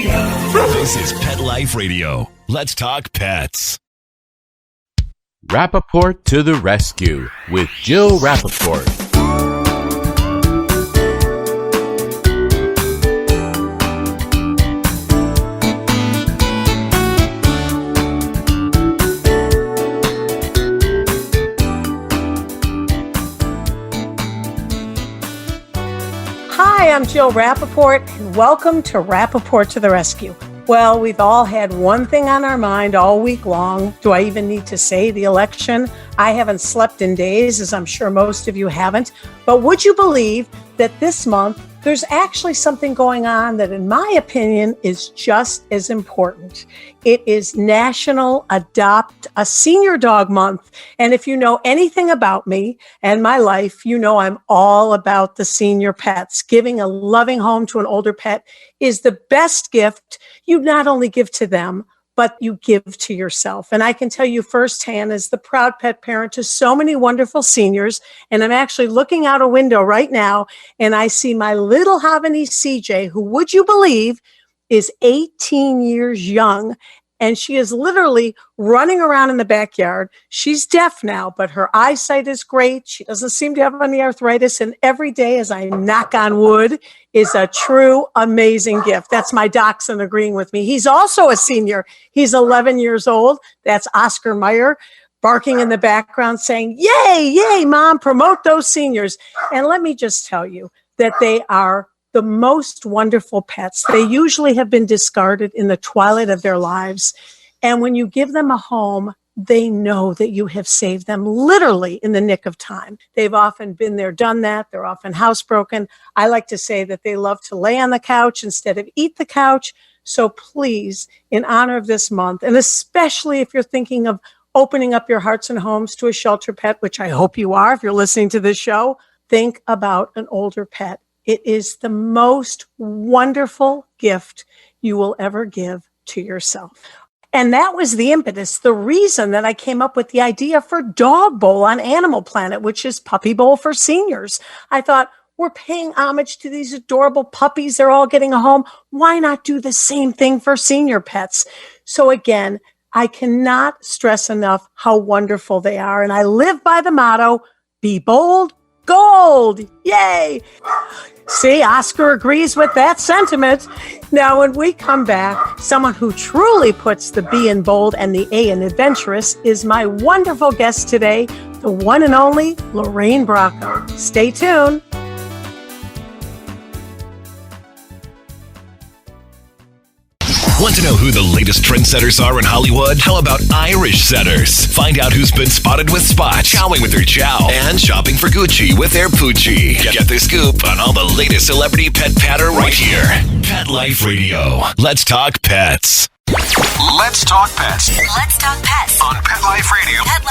This is Pet Life Radio. Let's talk pets. Rappaport to the rescue with Jill Rappaport. Hi, I'm Jill Rappaport, and welcome to Rappaport to the Rescue. Well, we've all had one thing on our mind all week long. Do I even need to say the election? I haven't slept in days, as I'm sure most of you haven't. But would you believe that this month, there's actually something going on that, in my opinion, is just as important. It is National Adopt a Senior Dog Month. And if you know anything about me and my life, you know I'm all about the senior pets. Giving a loving home to an older pet is the best gift you not only give to them, but you give to yourself. And I can tell you firsthand, as the proud pet parent to so many wonderful seniors, and I'm actually looking out a window right now, and I see my little Havanese CJ, who, would you believe, is 18 years young. And she is literally running around in the backyard. She's deaf now, but her eyesight is great. She doesn't seem to have any arthritis. And every day, as I knock on wood, is a true amazing gift. That's my dachshund agreeing with me. He's also a senior. He's 11 years old. That's Oscar Meyer barking in the background saying, yay, yay, Mom, promote those seniors. And let me just tell you that they are the most wonderful pets. They usually have been discarded in the twilight of their lives. And when you give them a home, they know that you have saved them literally in the nick of time. They've often been there, done that. They're often housebroken. I like to say that they love to lay on the couch instead of eat the couch. So please, in honor of this month, and especially if you're thinking of opening up your hearts and homes to a shelter pet, which I hope you are if you're listening to this show, think about an older pet. It is the most wonderful gift you will ever give to yourself. And that was the impetus, the reason that I came up with the idea for Dog Bowl on Animal Planet, which is Puppy Bowl for seniors. I thought, we're paying homage to these adorable puppies. They're all getting a home. Why not do the same thing for senior pets? So again, I cannot stress enough how wonderful they are. And I live by the motto, be bold, gold. Yay. See, Oscar agrees with that sentiment. Now, when we come back, someone who truly puts the B in bold and the A in adventurous is my wonderful guest today, the one and only Lorraine Bracco. Stay tuned. Want to know who the latest trendsetters are in Hollywood? How about Irish setters? Find out who's been spotted with spots, chowing with their chow, and shopping for Gucci with their Poochie. Get the scoop on all the latest celebrity pet patter right here. Pet Life Radio. Let's talk pets. Let's talk pets. Let's talk pets On Pet Life Radio. Pet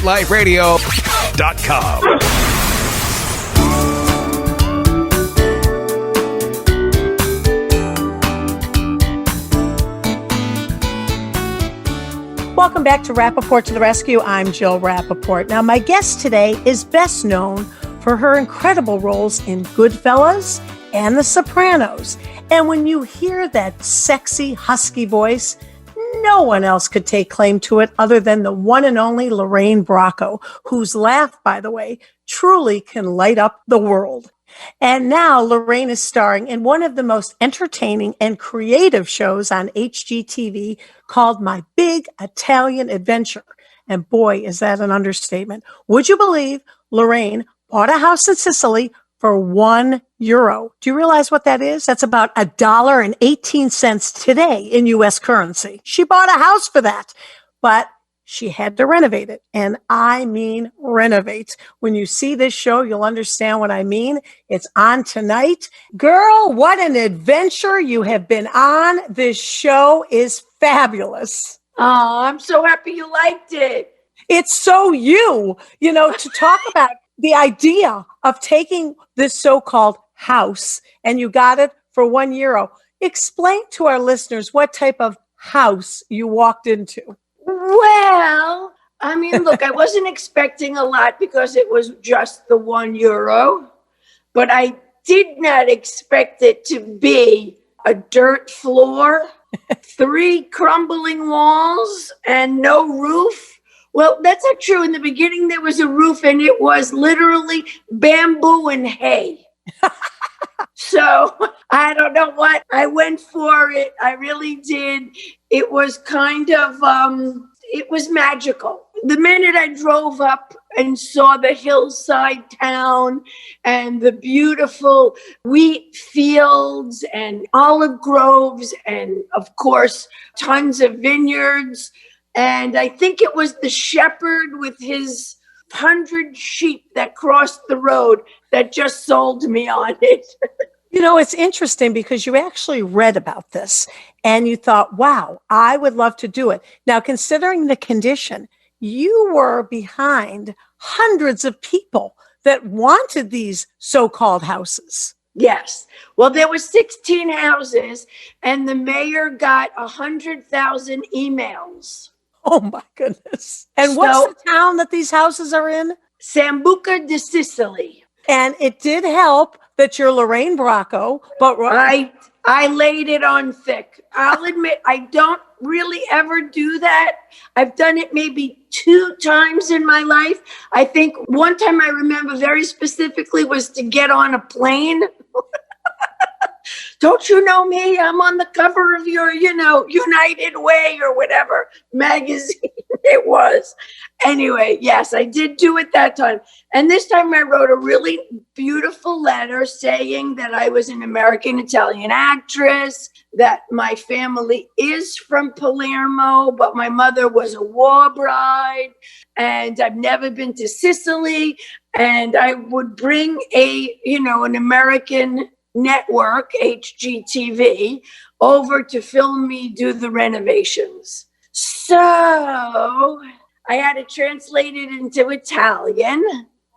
Life Radio. PetLifeRadio.com. Welcome back to Rappaport to the Rescue. I'm Jill Rappaport. Now, my guest today is best known for her incredible roles in Goodfellas and The Sopranos. And when you hear that sexy, husky voice, no one else could take claim to it other than the one and only Lorraine Bracco, whose laugh, by the way, truly can light up the world. And now Lorraine is starring in one of the most entertaining and creative shows on HGTV called My Big Italian Adventure. And boy, is that an understatement. Would you believe Lorraine bought a house in Sicily for €1? Do you realize what that is? That's about $1.18 today in US currency. She bought a house for that, but she had to renovate it. And I mean renovate. When you see this show, you'll understand what I mean. It's on tonight. Girl, what an adventure you have been on. This show is fabulous. Oh, I'm so happy you liked it. It's so to talk about the idea of taking this so-called house and you got it for €1. Explain to our listeners what type of house you walked into. Well, I mean, look, I wasn't expecting a lot because it was just the €1, but I did not expect it to be a dirt floor, 3 crumbling walls, and no roof. Well, that's not true. In the beginning, there was a roof, and it was literally bamboo and hay. So I don't know what. I went for it. I really did. It was kind of, it was magical. The minute I drove up and saw the hillside town and the beautiful wheat fields and olive groves and, of course, tons of vineyards. And I think it was the shepherd with his 100 sheep that crossed the road that just sold me on it. You know, it's interesting because you actually read about this and you thought, wow, I would love to do it. Now, considering the condition, you were behind hundreds of people that wanted these so-called houses. Yes. Well, there were 16 houses and the mayor got 100,000 emails. Oh my goodness. And what's the town that these houses are in? Sambuca de Sicily. And it did help that you're Lorraine Bracco, but I laid it on thick. I'll admit, I don't really ever do that. I've done it maybe 2 times in my life. I think one time I remember very specifically was to get on a plane. Don't you know me? I'm on the cover of your, United Way or whatever magazine it was. Anyway, yes, I did do it that time. And this time I wrote a really beautiful letter saying that I was an American Italian actress, that my family is from Palermo, but my mother was a war bride, and I've never been to Sicily. And I would bring an American network, HGTV, over to film me do the renovations. So I had to translate it into Italian.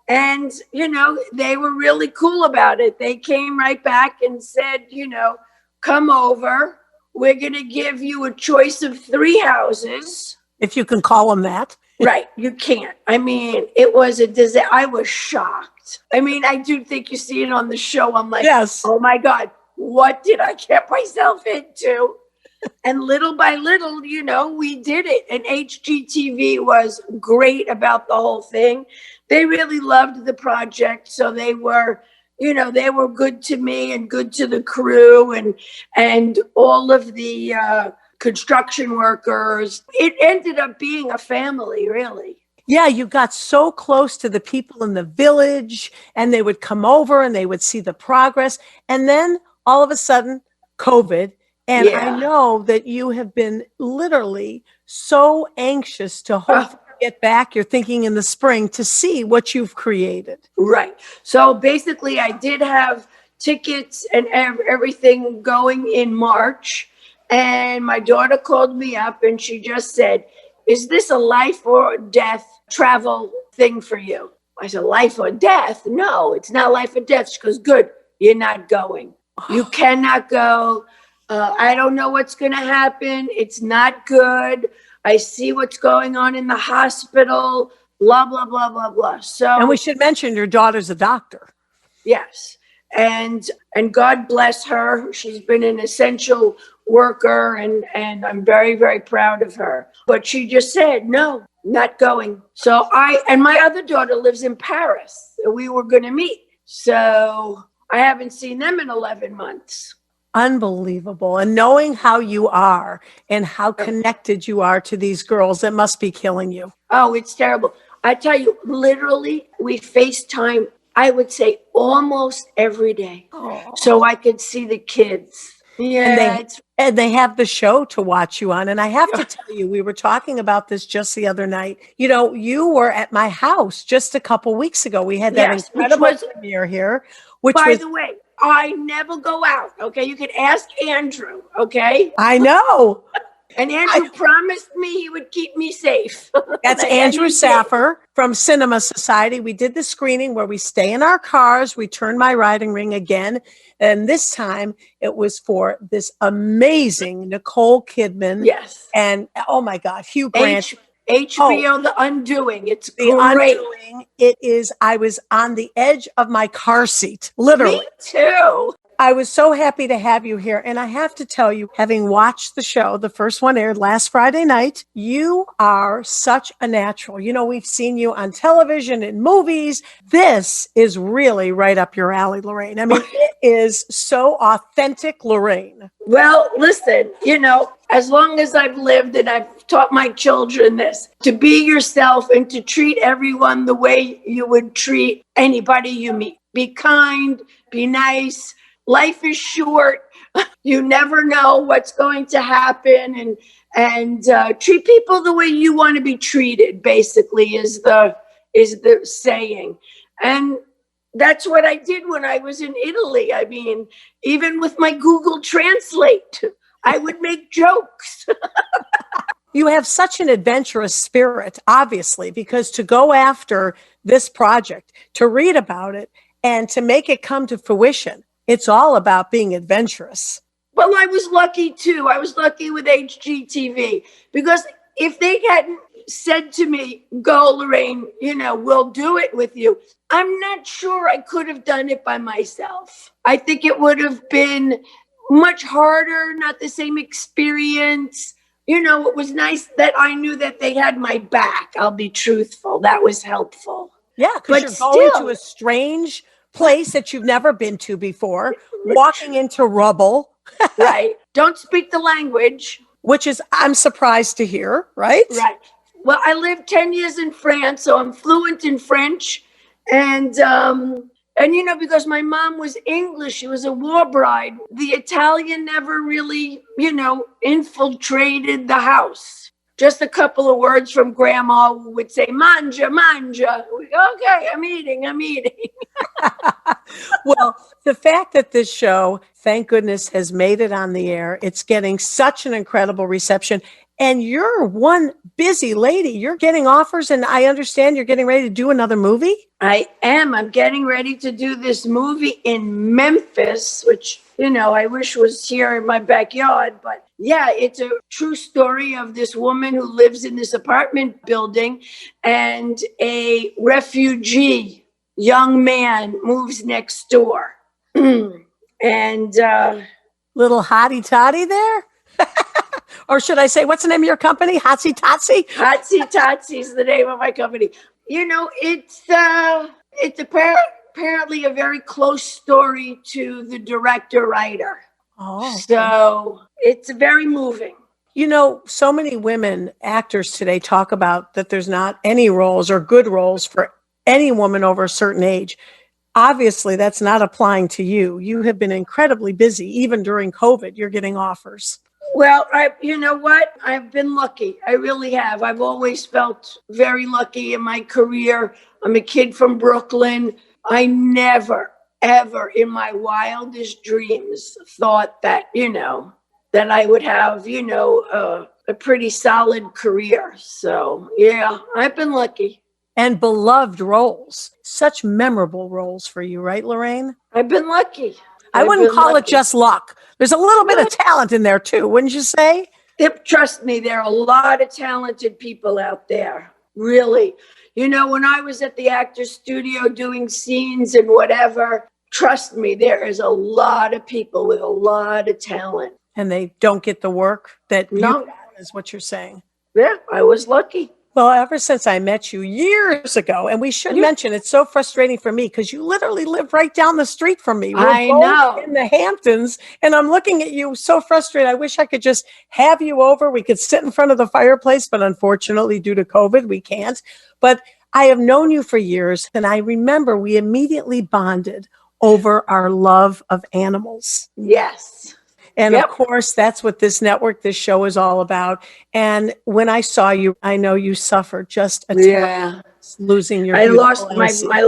And, they were really cool about it. They came right back and said, come over. We're going to give you a choice of 3 houses. If you can call them that. Right. You can't. I mean, it was a disaster. I was shocked. I mean, I do think you see it on the show. I'm like, yes. Oh my God, what did I get myself into? And little by little, we did it. And HGTV was great about the whole thing. They really loved the project. So they were, they were good to me and good to the crew and all of the construction workers. It ended up being a family, really. Yeah, you got so close to the people in the village and they would come over and they would see the progress. And then all of a sudden, COVID. And yeah. I know that you have been literally so anxious to hopefully get back. You're thinking in the spring to see what you've created. Right. So basically, I did have tickets and everything going in March. And my daughter called me up and she just said, is this a life or death travel thing for you? I said, life or death? No, it's not life or death. She goes, good, you're not going. You cannot go. I don't know what's going to happen. It's not good. I see what's going on in the hospital, blah, blah, blah, blah, blah. And we should mention your daughter's a doctor. Yes. And God bless her. She's been an essential worker and I'm very, very proud of her. But she just said, no, not going. So and my other daughter lives in Paris. So we were going to meet. So I haven't seen them in 11 months. Unbelievable. And knowing how you are and how connected you are to these girls, it must be killing you. Oh, it's terrible. I tell you, literally, we FaceTime, I would say almost every day. Oh. So I could see the kids. Yeah. And they have the show to watch you on. And I have to tell you, we were talking about this just the other night. You were at my house just a couple weeks ago. We had that incredible premiere here. By the way, I never go out. Okay. You can ask Andrew. Okay. I know. And Andrew promised me he would keep me safe. That's Andrew Saffer from Cinema Society. We did the screening where we stay in our cars. We turn my riding ring again. And this time it was for this amazing Nicole Kidman. Yes. And oh my God, Hugh Grant. HBO, The Undoing. It's The great. Undoing. It is. I was on the edge of my car seat, literally. Me too. I was so happy to have you here. And I have to tell you, having watched the show, the first one aired last Friday night, you are such a natural. You know, we've seen you on television and movies. This is really right up your alley, Lorraine. I mean, it is so authentic, Lorraine. Well, listen, as long as I've lived and I've taught my children this, to be yourself and to treat everyone the way you would treat anybody you meet. Be kind, be nice. Life is short. You never know what's going to happen, and treat people the way you want to be treated, basically, is the saying. And that's what I did when I was in Italy. I mean, even with my Google Translate, I would make jokes. You have such an adventurous spirit, obviously, because to go after this project, to read about it, and to make it come to fruition, it's all about being adventurous. Well, I was lucky too. I was lucky with HGTV, because if they hadn't said to me, go, Lorraine, we'll do it with you, I'm not sure I could have done it by myself. I think it would have been much harder, not the same experience. It was nice that I knew that they had my back. I'll be truthful. That was helpful. Yeah, because you're going to a strange place that you've never been to before, walking into rubble. Right. Don't speak the language. Which is, I'm surprised to hear, right? Right. Well, I lived 10 years in France, so I'm fluent in French. And because my mom was English, she was a war bride. The Italian never really, infiltrated the house. Just a couple of words from grandma who would say, manja, manja. Okay, I'm eating. Well, the fact that this show, thank goodness, has made it on the air, it's getting such an incredible reception. And you're one busy lady. You're getting offers, and I understand you're getting ready to do another movie? I am. I'm getting ready to do this movie in Memphis, which, I wish was here in my backyard. But yeah, it's a true story of this woman who lives in this apartment building, and a refugee young man moves next door. And little hottie toddy there? Or should I say, what's the name of your company? Hotsy Totsy? Hotsy Totsy is the name of my company. It's apparently a very close story to the director-writer. Oh. So it's very moving. So many women actors today talk about that there's not any roles or good roles for any woman over a certain age. Obviously, that's not applying to you. You have been incredibly busy. Even during COVID, you're getting offers. Well, you know what? I've been lucky. I really have. I've always felt very lucky in my career. I'm a kid from Brooklyn. I never, ever in my wildest dreams thought that, that I would have, a pretty solid career. So, yeah, I've been lucky. And beloved roles. Such memorable roles for you, right, Lorraine? I've been lucky. I wouldn't call it just luck. There's a little bit of talent in there too, wouldn't you say? Trust me, there are a lot of talented people out there. Really. When I was at the actor's studio doing scenes and whatever, trust me, there is a lot of people with a lot of talent. And they don't get the work that No. you got, is what you're saying. Yeah, I was lucky. Well, ever since I met you years ago, and we should mention, it's so frustrating for me because you literally live right down the street from me. We're I both know. in the Hamptons, and I'm looking at you so frustrated. I wish I could just have you over. We could sit in front of the fireplace, but unfortunately, due to COVID, we can't. But I have known you for years, and I remember we immediately bonded over our love of animals. Yes. And Yep. of course, that's what this network, this show is all about. And when I saw you, I know you suffered just a terrible losing your I beautiful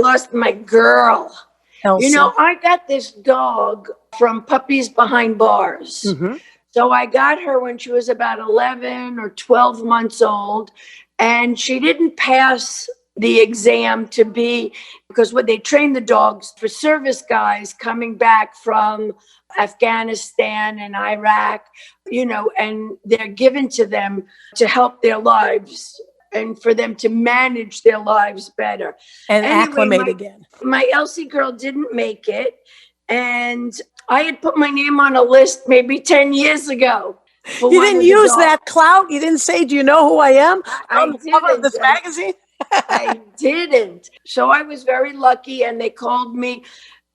lost my girl. Elsie. I got this dog from Puppies Behind Bars. Mm-hmm. So I got her when she was about 11 or 12 months old, and she didn't pass the exam to be, because when they train the dogs for service guys coming back from Afghanistan and Iraq, and they're given to them to help their lives and for them to manage their lives better. And acclimate again. My Elsie girl didn't make it. And I had put my name on a list maybe 10 years ago. You didn't use that clout? You didn't say, do you know who I am? I On the cover of didn't. this magazine? I didn't. So I was very lucky, and they called me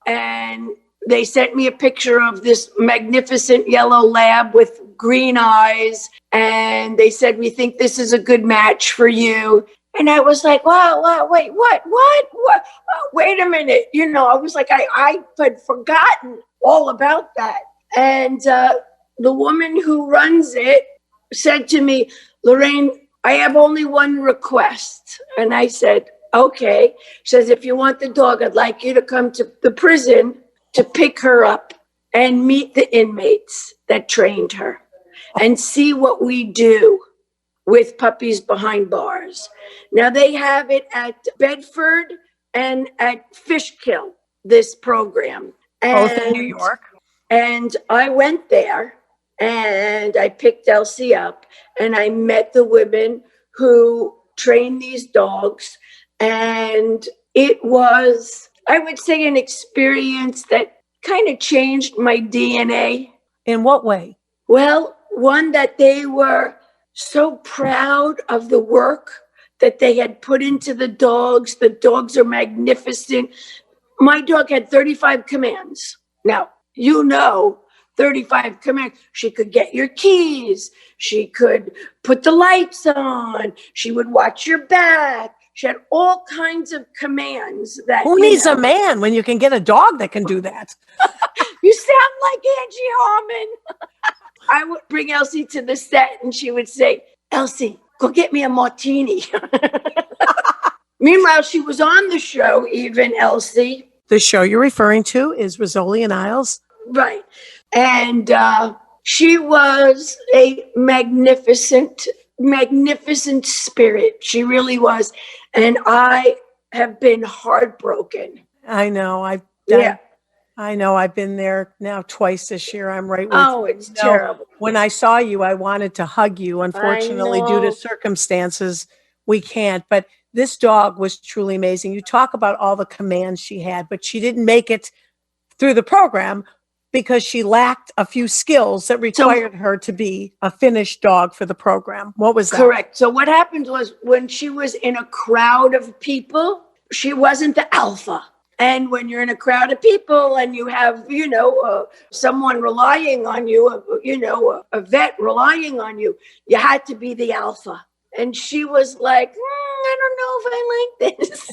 and they sent me a picture of this magnificent yellow lab with green eyes. And they said, we think this is a good match for you. And I was like, wow, wait, what? Oh, wait a minute. You know, I was like, I had forgotten all about that. And the woman who runs it said to me, Lorraine, I have only one request. And I said, okay. She says, if you want the dog, I'd like you to come to the prison to pick her up and meet the inmates that trained her and see what we do with puppies behind bars. Now they have it at Bedford and at Fishkill, this program. Both in New York. And I went there and I picked Elsie up and I met the women who train these dogs. And it was, I would say, an experience that kind of changed my DNA. In what way? Well, one, that they were so proud of the work that they had put into the dogs. The dogs are magnificent. My dog had 35 commands. Now, 35 commands. She could get your keys. She could put the lights on. She would watch your back. She had all kinds of commands that. Who needs a man when you can get a dog that can do that? You sound like Angie Harmon. I would bring Elsie to the set and she would say, Elsie, go get me a martini. Meanwhile, she was on the show, even Elsie. The show you're referring to is Rizzoli and Isles. Right. And she was a magnificent spirit. She really was. And I have been heartbroken. I know. I've been there now twice this year. I'm right with you. Oh, it's terrible. When I saw you, I wanted to hug you. Unfortunately, due to circumstances, we can't. But this dog was truly amazing. You talk about all the commands she had, but she didn't make it through the program because she lacked a few skills that required her to be a finished dog for the program. What was that? Correct. So what happened was when she was in a crowd of people, she wasn't the alpha. And when you're in a crowd of people and you have, someone relying on you, a vet relying on you, you had to be the alpha. And she was like, I don't know if I like this.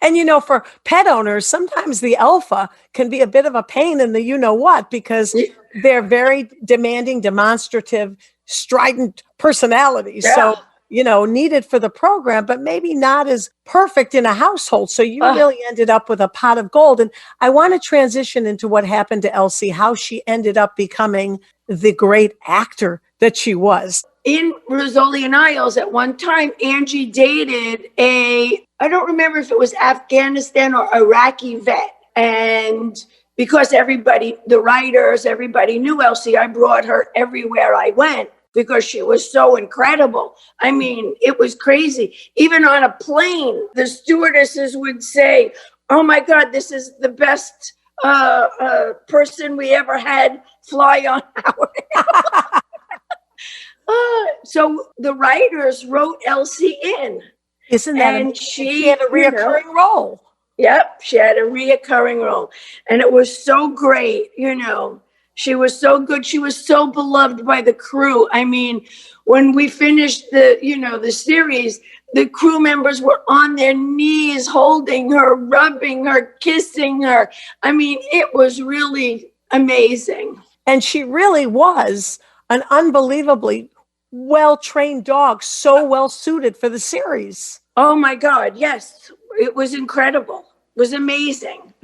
And, for pet owners, sometimes the alpha can be a bit of a pain in the you-know-what because they're very demanding, demonstrative, strident personalities. Yeah. So, needed for the program, but maybe not as perfect in a household. So you really ended up with a pot of gold. And I want to transition into what happened to Elsie, how she ended up becoming the great actor that she was. In Rizzoli and Isles, at one time, Angie dated I don't remember if it was Afghanistan or Iraqi vet. And because the writers, everybody knew Elsie, I brought her everywhere I went because she was so incredible. I mean, it was crazy. Even on a plane, the stewardesses would say, oh my God, this is the best person we ever had fly on our So the writers wrote Elsie in. Isn't that and she had a reoccurring role. Yep, she had a reoccurring role. And it was so great, She was so good. She was so beloved by the crew. I mean, when we finished the series, the crew members were on their knees holding her, rubbing her, kissing her. I mean, it was really amazing. And she really was an unbelievably well-trained dog, so well suited for the series. Oh my God, yes. It was incredible. It was amazing.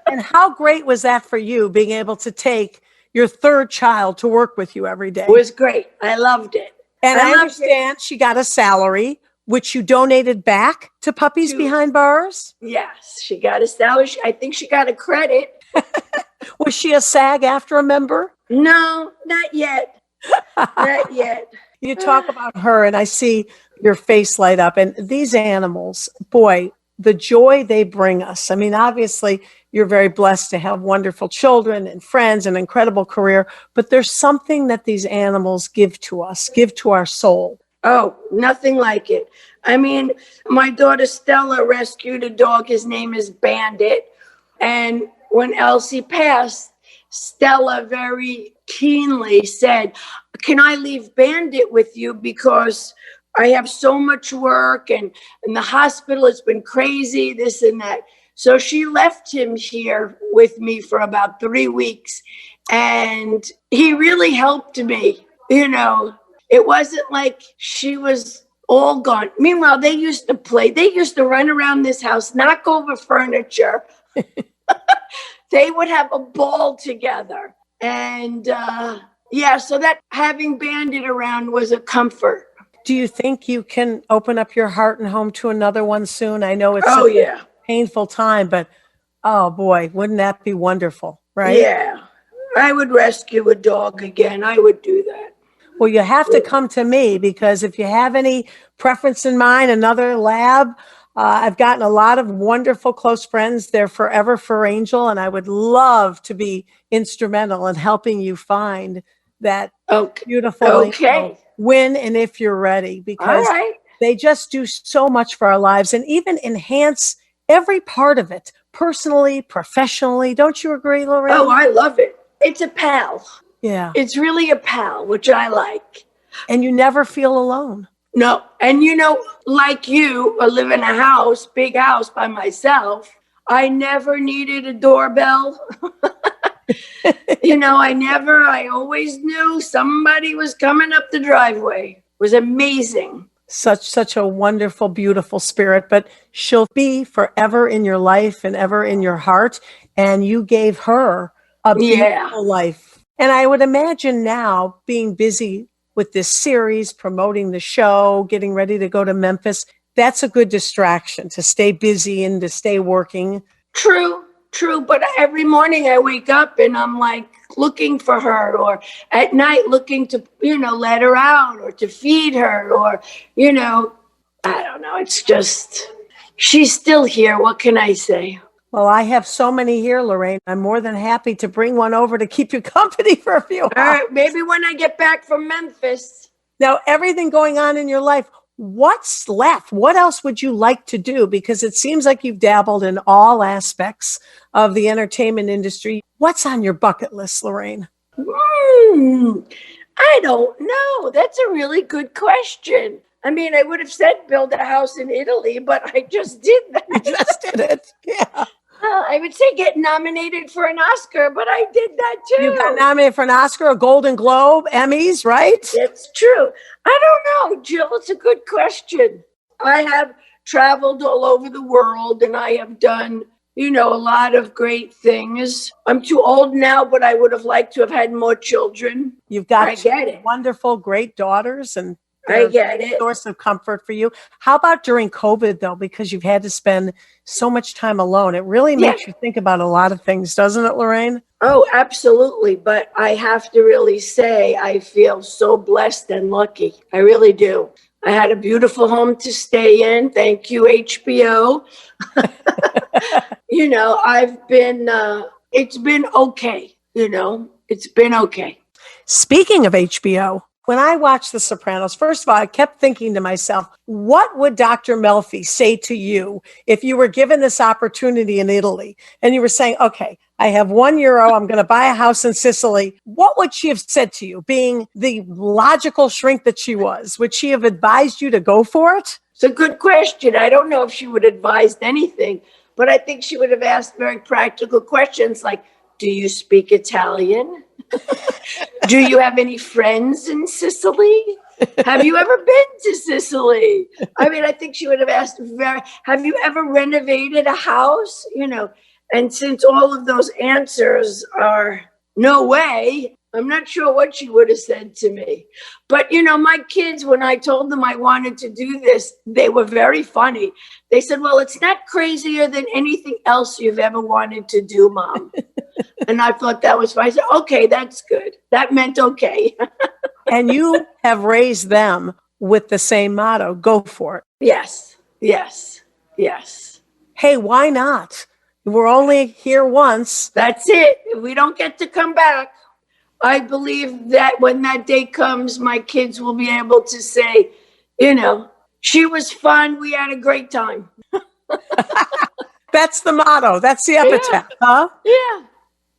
And how great was that for you, being able to take your third child to work with you every day? It was great. I loved it. And I understand she got a salary, which you donated back to Puppies Behind Bars? Yes, she got a salary. I think she got a credit. Was she a SAG-AFTRA member? No, not yet. Not yet. You talk about her and I see your face light up. And these animals, boy, the joy they bring us. I mean, obviously, you're very blessed to have wonderful children and friends, and incredible career. But there's something that these animals give to us, give to our soul. Oh, nothing like it. I mean, my daughter Stella rescued a dog. His name is Bandit. And when Elsie passed, Stella very keenly said, can I leave Bandit with you? Because I have so much work and the hospital has been crazy, this and that. So she left him here with me for about 3 weeks. And he really helped me. You know, it wasn't like she was all gone. Meanwhile, they used to play. They used to run around this house, knock over furniture. They would have a ball together. And so that having Bandit around was a comfort. Do you think you can open up your heart and home to another one soon? I know it's a painful time, but oh boy, wouldn't that be wonderful, right? Yeah, I would rescue a dog again. I would do that. Well, you have to come to me, because if you have any preference in mind, another lab, I've gotten a lot of wonderful close friends. They're forever for Angel, and I would love to be instrumental in helping you find that beautiful Angel when and if you're ready, because they just do so much for our lives and even enhance every part of it, personally, professionally. Don't you agree, Lorraine? Oh, I love it. It's a pal. Yeah. It's really a pal, which I like. And you never feel alone. No. And you know, like you, I live in a house, big house by myself. I never needed a doorbell. I always knew somebody was coming up the driveway. It was amazing. Such a wonderful, beautiful spirit, but she'll be forever in your life and ever in your heart. And you gave her a beautiful life. And I would imagine now, being busy with this series, promoting the show, getting ready to go to Memphis, that's a good distraction to stay busy and to stay working. True. But every morning I wake up and I'm like looking for her, or at night looking to, let her out or to feed her, or, I don't know. It's just, she's still here. What can I say? Well, I have so many here, Lorraine. I'm more than happy to bring one over to keep you company for a few hours. All right, maybe when I get back from Memphis. Now, everything going on in your life, what's left? What else would you like to do? Because it seems like you've dabbled in all aspects of the entertainment industry. What's on your bucket list, Lorraine? I don't know. That's a really good question. I mean, I would have said build a house in Italy, but I just did that. You just did it. Yeah. I would say get nominated for an Oscar, but I did that too. You got nominated for an Oscar, a Golden Globe, Emmys, right? It's true. I don't know, Jill. It's a good question. I have traveled all over the world and I have done, a lot of great things. I'm too old now, but I would have liked to have had more children. You've got wonderful, great daughters, and I get it. Source of comfort for you. How about during COVID, though, because you've had to spend so much time alone? It really makes you think about a lot of things, doesn't it, Lorraine? Oh, absolutely. But I have to really say I feel so blessed and lucky. I really do. I had a beautiful home to stay in. Thank you, HBO. I've been, it's been okay. It's been okay. Speaking of HBO, when I watched The Sopranos, first of all, I kept thinking to myself, what would Dr. Melfi say to you if you were given this opportunity in Italy and you were saying, okay, I have €1. I'm going to buy a house in Sicily. What would she have said to you, being the logical shrink that she was? Would she have advised you to go for it? It's a good question. I don't know if she would have advised anything, but I think she would have asked very practical questions like, do you speak Italian? Do you have any friends in Sicily? Have you ever been to Sicily? I mean, I think she would have asked, have you ever renovated a house? And since all of those answers are no way, I'm not sure what she would have said to me. But, my kids, when I told them I wanted to do this, they were very funny. They said, well, it's not crazier than anything else you've ever wanted to do, Mom. And I thought that was fine. I said, okay, that's good. That meant okay. And you have raised them with the same motto, go for it. Yes. Hey, why not? We're only here once. That's it. We don't get to come back. I believe that when that day comes, my kids will be able to say, she was fun. We had a great time. That's the motto. That's the epitaph, huh? Yeah.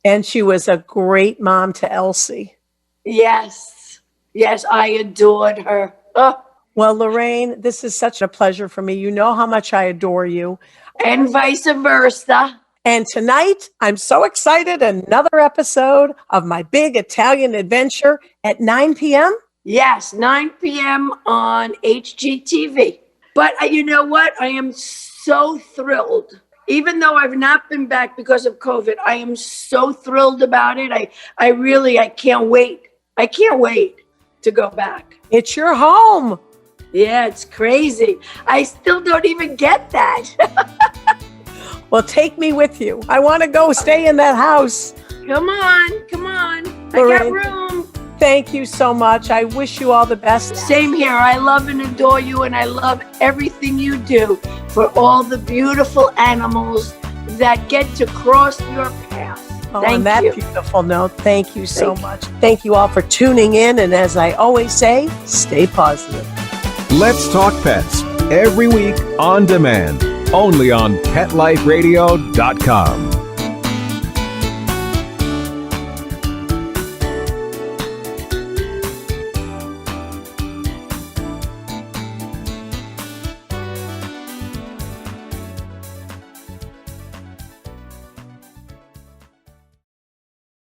And she was a great mom to Elsie. Yes. Yes, I adored her. Oh. Well, Lorraine, this is such a pleasure for me. You know how much I adore you. And vice versa. And tonight, I'm so excited. Another episode of my big Italian adventure at 9 p.m. Yes, 9 p.m. on HGTV. But you know what? I am so thrilled. Even though I've not been back because of COVID, I am so thrilled about it. I can't wait. I can't wait to go back. It's your home. Yeah, it's crazy. I still don't even get that. Well, take me with you. I want to go stay in that house. Come on. Lorraine, I got room. Thank you so much. I wish you all the best. Same here. I love and adore you, and I love everything you do for all the beautiful animals that get to cross your path. On that beautiful note, thank you so much. Thank you all for tuning in. And as I always say, stay positive. Let's Talk Pets, every week on demand, only on PetLifeRadio.com.